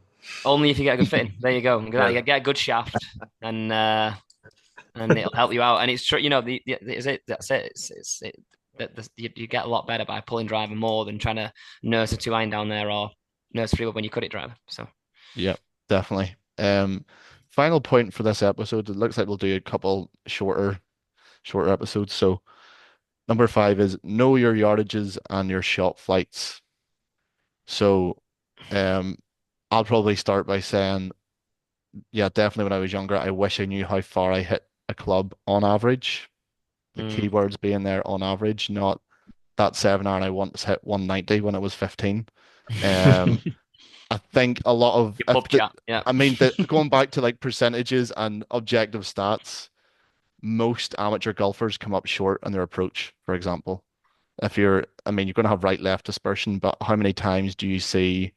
only if you get a good fitting. There you go. Yeah, Get a good shaft, and it'll help you out. And it's true. That's it. You get a lot better by pulling driver more than trying to nurse a 2 iron down there or nurse free wood when you cut it driver. So. Yeah, definitely. Final point for this episode. It looks like we'll do a couple shorter episodes. So number five is know your yardages and your shot flights. So, um, I'll probably start by saying, yeah, definitely when I was younger, I wish I knew how far I hit a club on average. The Mm. keywords being there on average, not that 7-iron I once hit 190 when it was 15. Um, I think a lot of Your pub chat, yeah. I mean, going back to like percentages and objective stats, most amateur golfers come up short on their approach, for example. I mean, you're going to have right-left dispersion, but how many times do you see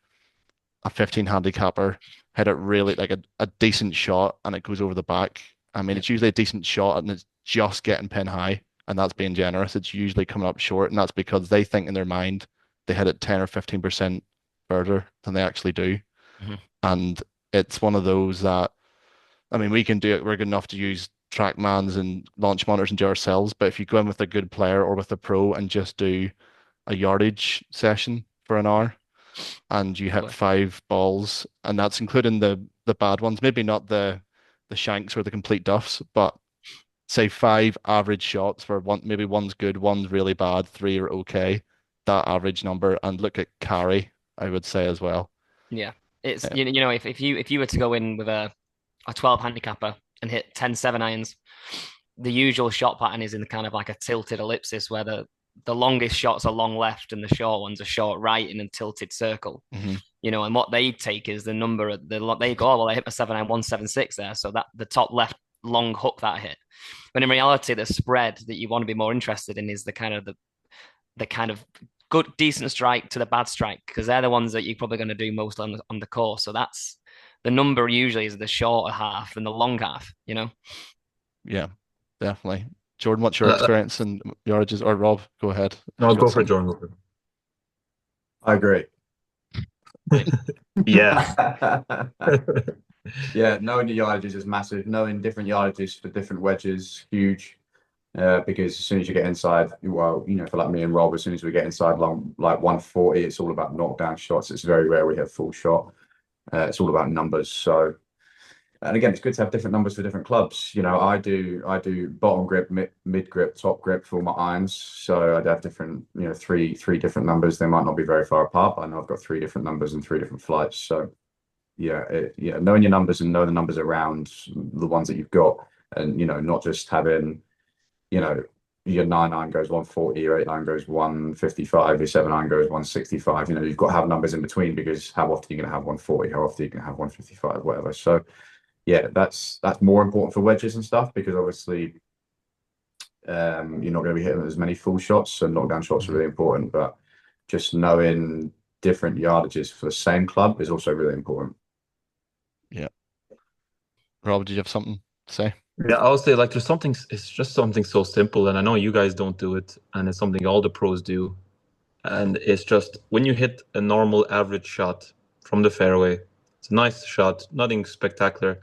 a 15 handicapper hit it really like a decent shot and it goes over the back? I mean, it's usually a decent shot and it's just getting pin high, and that's being generous. It's usually coming up short, and that's because they think in their mind they hit it 10 or 15% further than they actually do. Mhm. And it's one of those that, I mean, we can do it. We're good enough to use TrackMans and launch monitors and do it ourselves. But if you go in with a good player or with a pro and just do a yardage session for an hour and you hit 5 balls, and that's including the bad ones, maybe not the shanks or the complete duffs, but say 5 average shots where maybe one's good, one's really bad, 3 are okay, that average number, and look at carry, I would say as well. Yeah. It's Yeah. you know if you were to go in with a 12 handicapper and hit 10 7-irons, the usual shot pattern is in the kind of like a tilted ellipsis where the longest shots are long left and the short ones are short right in a tilted circle. Mm-hmm. And what they take is the number they go, oh, well, I hit a 7-iron 176 there, so that the top left long hook that hit. But in reality, the spread that you want to be more interested in is the kind of good decent strike to the bad strike, because they're the ones that you're probably going to do most on the course. So that's the number usually is the shorter half than the long half. Yeah, definitely. Jordan, what's your experience in yardages? Or Rob, go ahead. No, go for it, Jordan. Go for it. I agree. Yeah. Yeah, knowing the yardages is massive. Knowing different yardages for different wedges, huge. Because as soon as you get inside, well, for like me and Rob, as soon as we get inside long, like 140, it's all about knockdown shots. It's very rare we have full shot. It's all about numbers. So, and again, it's good to have different numbers for different clubs. I do bottom grip, mid grip, top grip for all my irons. So I'd have different, three different numbers. They might not be very far apart, but I know I've got 3 different numbers and 3 different flights. So yeah, knowing your numbers and know the numbers around the ones that you've got, and not just having, your 9-iron goes 140, your 8-iron goes 155, your 7-iron goes 165. You've got to have numbers in between, because how often are you going to have 140? How often are you going to have 155? Whatever. So yeah, that's more important for wedges and stuff, because obviously you're not going to be hitting as many full shots, so knockdown shots are really important. But just knowing different yardages for the same club is also really important. Yeah. Rob, did you have something to say? Yeah, I would say like it's just something so simple, and I know you guys don't do it, and it's something all the pros do. And it's just when you hit a normal average shot from the fairway, it's a nice shot, nothing spectacular,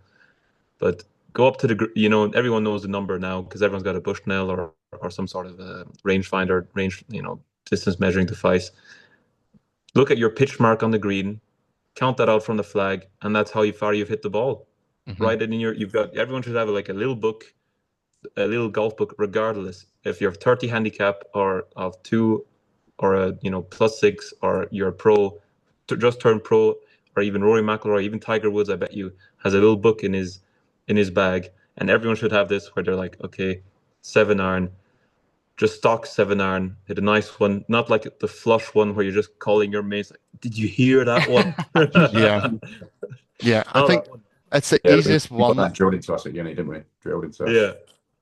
but go up to everyone knows the number now because everyone's got a Bushnell or some sort of a rangefinder, distance measuring device. Look at your pitch mark on the green, count that out from the flag, and that's how far you've hit the ball. Mm-hmm. Right, and everyone should have like a little book, a little golf book, regardless if you're 30 handicap or of 2 or a +6, or you're a pro, just turned pro, or even Rory McIlroy, or even Tiger Woods, I bet you has a little book in his bag, and everyone should have this where they're like, okay, 7-iron, just stock 7-iron, hit a nice one, not like the flush one where you're just calling your mates like, did you hear that one? Yeah. I think it's the easiest one. That drilled into us at uni, didn't we? Drilled into us. Yeah.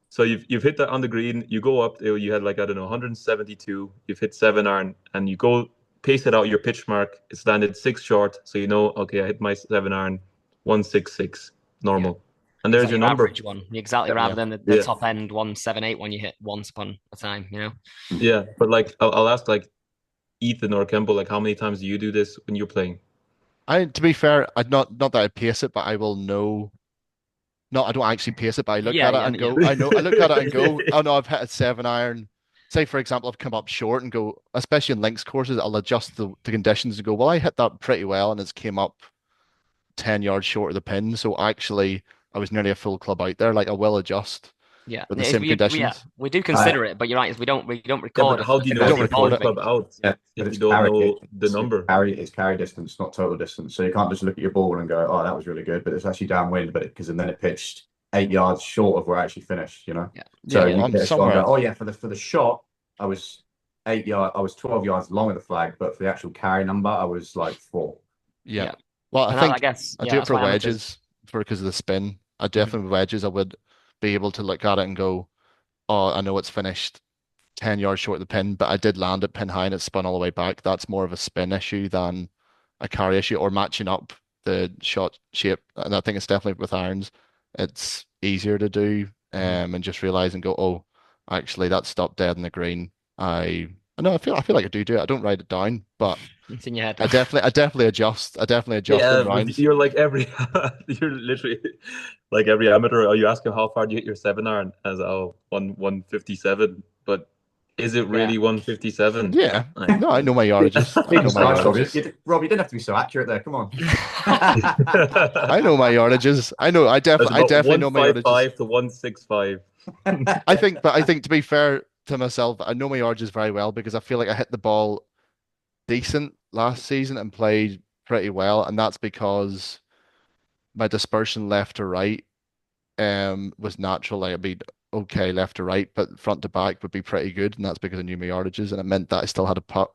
So you've hit that on the green. You go up. You had like 172. You've hit 7-iron, and you go pace it out. Your pitch mark. It's landed 6 short. So okay, I hit my 7-iron 166 normal, and there's your number. Average one, exactly, rather than the top end 178 when you hit once upon a time. Yeah, but like I'll ask like Ethan or Kemble, like how many times do you do this when you're playing? To be fair, I not that I pace it, but I will know. No, I don't actually pace it, but I look at it and go, I look at it and go, oh no, I've hit a 7-iron. Say, for example, I've come up short and go, especially in links courses, I'll adjust the conditions and go, well, I hit that pretty well and it's came up 10 yards short of the pin. So actually, I was nearly a full club out there. Like, I will adjust for the same conditions. Yeah, we do consider it, but you're right, we don't record it. How do you know the club out if you don't know the number? It's carry distance, not total distance. So you can't just look at your ball and go, oh, that was really good, but it's actually downwind, because then it pitched 8 yards short of where I actually finished, Yeah. So I'm you go, oh yeah, for the shot, I was 8 yards. I was 12 yards long of the flag, but for the actual carry number, I was like 4. Yeah. Yeah. Well, I And that, I think guess, I yeah, do it that's for why amateurs. wedges because of the spin. I Mhm. definitely with wedges I would be able to look at it and go, oh, I know it's finished 10 yards short of the pin, but I did land it pin high and it spun all the way back. That's more of a spin issue than a carry issue or matching up the shot shape. And I think it's definitely with irons, it's easier to do and just realize and go, oh, actually that stopped dead in the green. I know I feel like I do it. I don't write it down, but It's in your head. I definitely adjust. I definitely adjust in Yeah, but rounds. you're like you're literally like every amateur. You ask him how far do you hit your 7 iron as 157, but is it Yeah. really 157? Yeah. Like, No, I know my yardages. I know Jesus my Christ, Rob. yardages. Rob, you didn't have to be so accurate there. Come on. I know my yardages. That's I about definitely know my yardages. 155 to 165. I think to be fair to myself, I know my yardages very well because I feel like I hit the ball decent last season and played pretty well, and that's because my dispersion left to right was natural. Like I'd be okay left to right, but front to back would be pretty good, and that's because I knew my yardages, and it meant that I still had a putt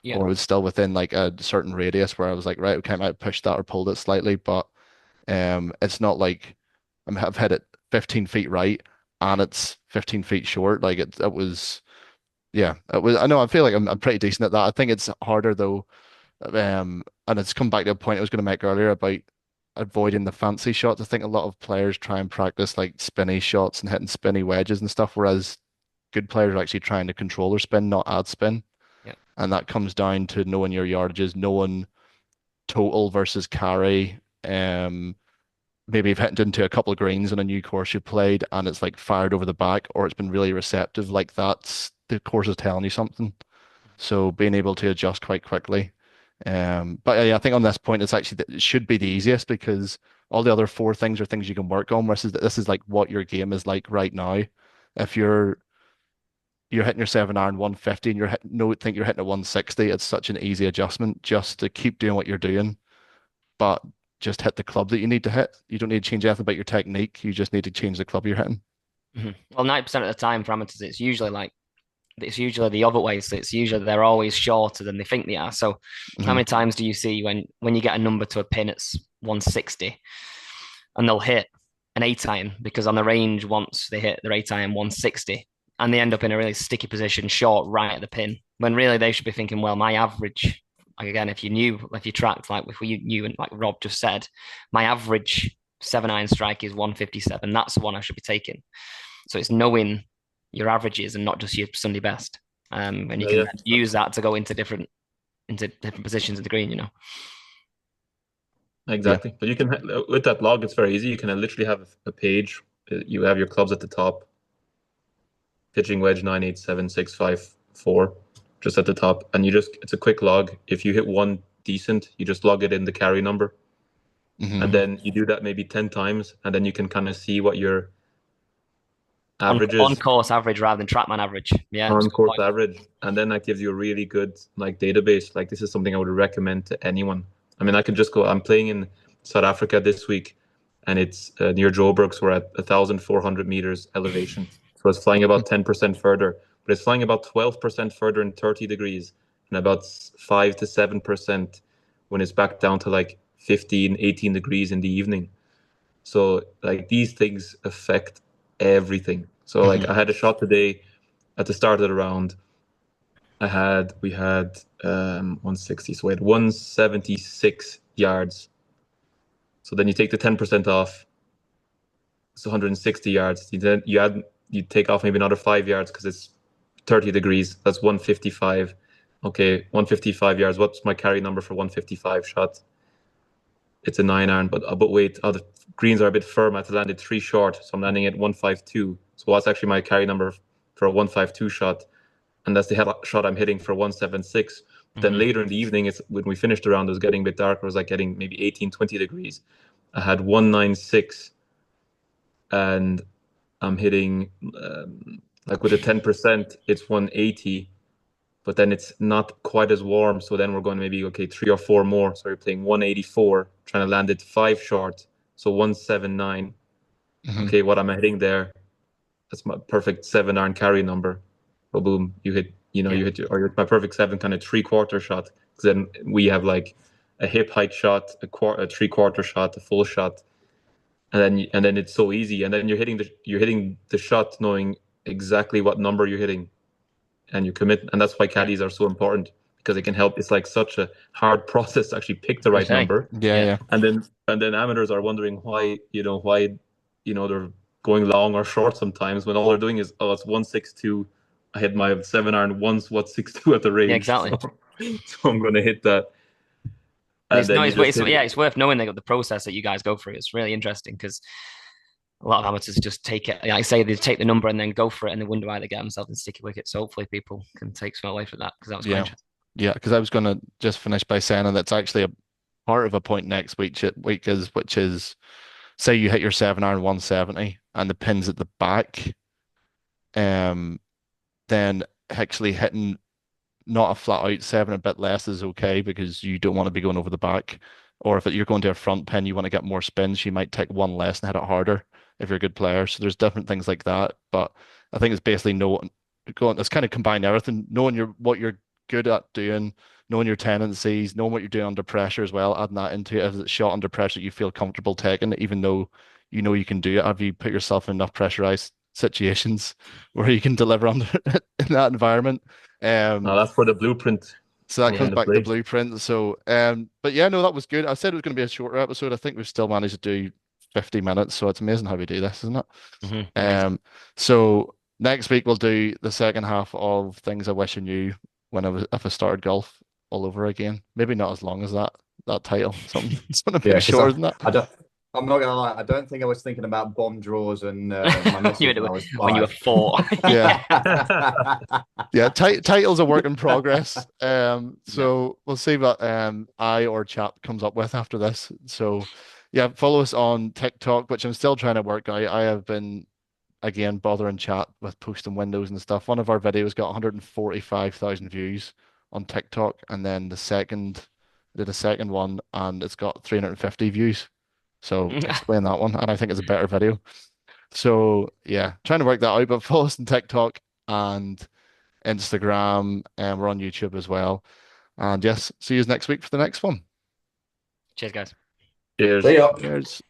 Yeah. or was still within like a certain radius where I was like, right, okay, I might have pushed that or pulled it slightly, but it's not like I've hit it 15 feet right and it's 15 feet short. Like it was, yeah, it was. I know. I feel like I'm pretty decent at that. I think it's harder though. And it's come back to a point I was going to make earlier about avoiding the fancy shots. I think a lot of players try and practice like spinny shots and hitting spinny wedges and stuff, whereas good players are actually trying to control their spin, not add spin. Yeah. And that comes down to knowing your yardages, knowing total versus carry. Maybe you've hit into a couple of greens on a new course you played and it's like fired over the back or it's been really receptive. Like that's the course is telling you something. So being able to adjust quite quickly. But yeah, I think on this point, it's actually it should be the easiest because all the other four things are things you can work on. Versus this is like what your game is like right now. If you're hitting your 7 iron 150 and no think you're hitting a 160, it's such an easy adjustment just to keep doing what you're doing, but just hit the club that you need to hit. You don't need to change anything about your technique. You just need to change the club you're hitting. Well, 90% of the time for amateurs, it's usually the other way. So it's usually they're always shorter than they think they are. So how Hmm. many times do you see when you get a number to a pin, it's 160 and they'll hit an 8 iron because on the range, once they hit their 8 iron 160 and they end up in a really sticky position short right at the pin when really they should be thinking, well, my average, like again, if you tracked, like if you knew and like Rob just said, my average 7 iron strike is 157. That's the one I should be taking. So it's knowing your averages and not just your Sunday best. And you Yeah, can yeah. use that to go into different positions of the green, Yeah. Exactly. But you can with that log, it's very easy. You can literally have a page. You have your clubs at the top, pitching wedge 987 654, just at the top, and it's a quick log. If you hit one decent, you just log it in the carry number, Hmm. and then you do that maybe 10 times, and then you can kind of see what your average on is course average rather than trackman average. Yeah, it's a on good course point. average, and then that gives you a really good like database. Like this is something I would recommend to anyone. I mean, I could just go. I'm playing in South Africa this week, and it's near Joburg. We're at 1,400 meters elevation, so it's flying about 10% further, but it's flying about 12% further in 30 degrees, and about 5 to 7% when it's back down to like 15, 18 degrees in the evening. So like these things affect everything. So like Hmm. I had a shot today at the start of the round. We had 160, so we had 176 yards. So then you take the 10% off, it's 160 yards. You take off maybe another 5 yards because it's 30 degrees. That's 155. Okay, 155 yards. What's my carry number for 155 shot? It's a 9 iron, but wait, the greens are a bit firm. I have to land it 3 short, so I'm landing at 152. So what's actually my carry number for a 152 shot? And that's the shot I'm hitting for 176. Then later in the evening, it's when we finished the round, it was getting a bit darker. It was like getting maybe 18, 20 degrees. I had 196, and I'm hitting like with a 10%, it's 180, but then it's not quite as warm. So then we're going maybe, okay, 3 or 4 more. So you're playing 184, trying to land it 5 short. So 179. Hmm. Okay, what am I hitting there? That's my perfect 7 iron carry number. So boom, you know, Yeah. you hit my perfect seven kind of 3/4 shot. 'Cause then we have like a hip height shot, a 3/4 shot, a full shot, and then it's so easy. And then you're hitting the shot knowing exactly what number you're hitting, and you commit. And that's why caddies are so important because they can help. It's like such a hard process to actually pick the right number. Yeah, yeah. And then amateurs are wondering why they're going long or short sometimes when all they're doing is, oh, it's 162. I hit my 7 iron once 162 at the range. Yeah, exactly. So I'm going to hit that. And then you just hit it. It's worth knowing the process that you guys go through. It's really interesting because a lot of amateurs just take it. Like I say, they take the number and then go for it, and they wonder why they get themselves in sticky wickets. So hopefully, people can take some away from that because that was quite Yeah. interesting. Yeah, because I was going to just finish by saying that that's actually a part of a point next week, which is say you hit your 7 iron 170 and the pin's at the back, then actually hitting not a flat out seven, a bit less is okay because you don't want to be going over the back. Or if you're going to a front pin, you want to get more spins, you might take one less and hit it harder if you're a good player. So there's different things like that. But I think it's basically it's kind of combine everything, knowing what you're good at doing, knowing your tendencies, knowing what you're doing under pressure as well, adding that into it. If it's a shot under pressure you feel comfortable taking, even though you know you can do it. Have you put yourself in enough pressurized situations where you can deliver under in that environment? Now that's for the blueprint. So that comes into back to play. blueprint. So, but yeah, no, that was good. I said it was going to be a shorter episode. I think we've still managed to do 50 minutes. So it's amazing how we do this, isn't it? Amazing. So next week we'll do the second half of things I wish I knew if I started golf all over again. Maybe not as long as that title. Something a bit shorter than that. I'm not gonna lie. I don't think I was thinking about bomb draws and my missus when I was when you were 4. Yeah. Yeah, title's a work in progress. So we'll see what I or chap comes up with after this. So yeah, follow us on TikTok, which I'm still trying to work out. I have been again bothering chat with posting windows and stuff. One of our videos got 145,000 views on TikTok, and then I did a second one and it's got 350 views. So explain that one, and I think it's a better video. So yeah, trying to work that out, but follow us on TikTok and Instagram, and we're on YouTube as well. And yes, see you next week for the next one. Cheers, guys. Cheers. See ya. Cheers.